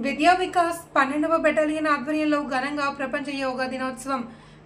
విద్యా వికాస్ 12వ బెటాలియన్ ఆధ్వర్యంలో ఘనంగా ప్రపంచ యోగా దినోత్సవం.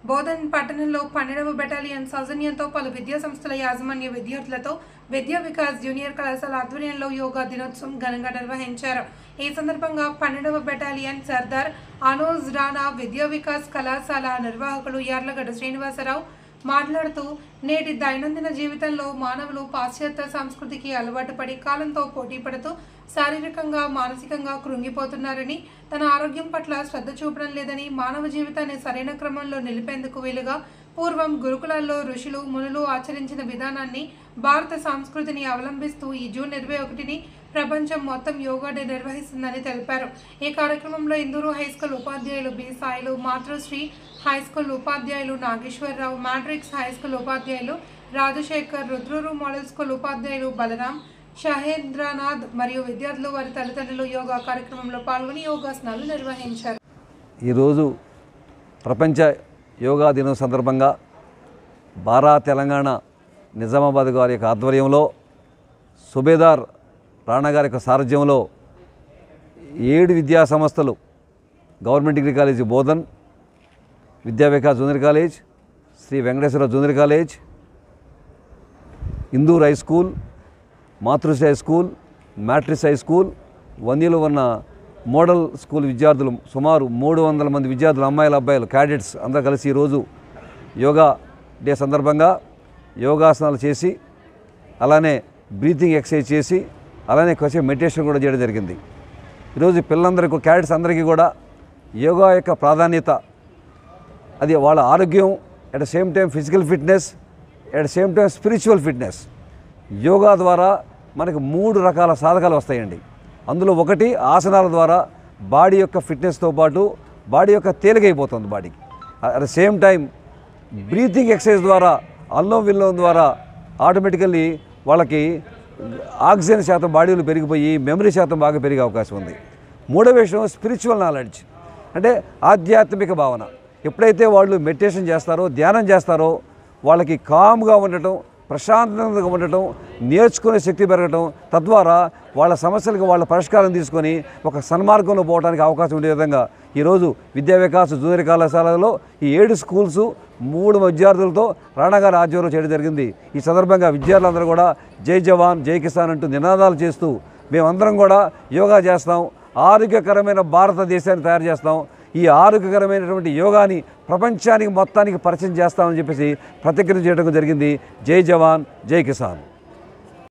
బోధన్ పట్టణంలో 12వ బెటాలియన్ సౌజన్యంతో పలు విద్యా సంస్థల యాజమాన్య విద్యార్థులతో విద్యా వికాస్ జూనియర్ కళాశాల ఆధ్వర్యంలో యోగా దినోత్సవం ఘనంగా నిర్వహించారు. ఈ సందర్భంగా 12వ బెటాలియన్ సర్దార్ అనోజ్ రాణా విద్యా వికాస్ కళాశాల నిర్వాహకులు యార్లగడ్డ శ్రీనివాసరావు మాట్లాడుతూ, నేటి దైనందిన జీవితంలో మానవులు పాశ్చాత్య సంస్కృతికి అలవాటు పడి కాలంతో పోటీ పడుతూ శారీరకంగా మానసికంగా కృంగిపోతున్నారని, తన ఆరోగ్యం పట్ల శ్రద్ధ చూపడం లేదని, మానవ జీవితాన్ని సరైన క్రమంలో నిలిపేందుకు వీలుగా పూర్వం గురుకులాల్లో ఋషులు మునులు ఆచరించిన విధానాన్ని భారత సంస్కృతిని అవలంబిస్తూ ఈ జూన్ 21ని ప్రపంచం మొత్తం యోగా డే నిర్వహిస్తుందని తెలిపారు. ఈ కార్యక్రమంలో ఇందూరు హైస్కూల్ ఉపాధ్యాయులు బి సాయిలు, మాతృశ్రీ హైస్కూల్ ఉపాధ్యాయులు నాగేశ్వరరావు, మ్యాట్రిక్స్ హైస్కూల్ ఉపాధ్యాయులు రాజశేఖర్, రుద్రూరు మోడల్ స్కూల్ ఉపాధ్యాయులు బలరాం, షహేంద్రనాథ్ మరియు విద్యార్థులు వారి తల్లిదండ్రులు యోగా కార్యక్రమంలో పాల్గొని యోగాసనాలు నిర్వహించారు. ఈరోజు ప్రపంచ యోగా దినం సందర్భంగా బారా తెలంగాణ నిజామాబాద్ గారి యొక్క ఆధ్వర్యంలో సుబేదార్ రాణా గారి యొక్క సారథ్యంలో 7 విద్యా సంస్థలు, government degree college Bodhan, Vidya Vikas junior college, Sri Venkateswara junior college, Indur high school, Matrusri high school, matrix high school, వన్నీలో ఉన్న మోడల్ స్కూల్ విద్యార్థులు సుమారు 300 మంది విద్యార్థులు, అమ్మాయిలు అబ్బాయిలు క్యాడెట్స్ అందరూ కలిసి ఈరోజు యోగా డే సందర్భంగా యోగాసనాలు చేసి, అలానే బ్రీతింగ్ ఎక్సర్సైజ్ చేసి, అలానే కొంచెం మెడిటేషన్ కూడా చేయడం జరిగింది. ఈరోజు పిల్లలందరికీ, క్యాడెట్స్ అందరికీ కూడా యోగా యొక్క ప్రాధాన్యత, అది వాళ్ళ ఆరోగ్యం, at the same time physical fitness, at the same time spiritual fitness. Yoga ద్వారా మనకు 3 రకాల సాధకాలు వస్తాయండి. అందులో ఒకటి ఆసనాల ద్వారా బాడీ యొక్క ఫిట్నెస్తో పాటు బాడీ యొక్క తేలికైపోతుంది బాడీకి. At the same time breathing exercise ద్వారా, అల్లం విల్లం ద్వారా ఆటోమేటికల్లీ వాళ్ళకి ఆక్సిజన్ శాతం బాడీలో పెరిగిపోయి మెమరీ శాతం బాగా పెరిగే అవకాశం ఉంది. మూడవ విషయం స్పిరిచువల్ నాలెడ్జ్, అంటే ఆధ్యాత్మిక భావన. ఎప్పుడైతే వాళ్ళు మెడిటేషన్ చేస్తారో, ధ్యానం చేస్తారో, వాళ్ళకి కామ్గా ఉండటం, ప్రశాంతంగా ఉండటం, నేర్చుకునే శక్తి పెరగటం, తద్వారా వాళ్ళ సమస్యలకు వాళ్ళ పరిష్కారం తీసుకొని ఒక సన్మార్గంలో పోవడానికి అవకాశం ఉండే విధంగా ఈరోజు విద్యా వికాస్ జూనియర్ కళాశాలలో ఈ 7 స్కూల్స్ 3 విద్యార్థులతో రాణా గారి ఆధ్వర్యంలో చేయడం జరిగింది. ఈ సందర్భంగా విద్యార్థులందరూ కూడా జై జవాన్ జై కిసాన్ అంటూ నినాదాలు చేస్తూ మేమందరం కూడా యోగా చేస్తాం, ఆరోగ్యకరమైన భారతదేశాన్ని తయారు చేస్తాం, ఈ ఆరోగ్యకరమైనటువంటి యోగాని ప్రపంచానికి మొత్తానికి పరిచయం చేస్తామని చెప్పేసి ప్రతిజ్ఞ చేయడం జరిగింది. జై జవాన్ జై కిసాన్.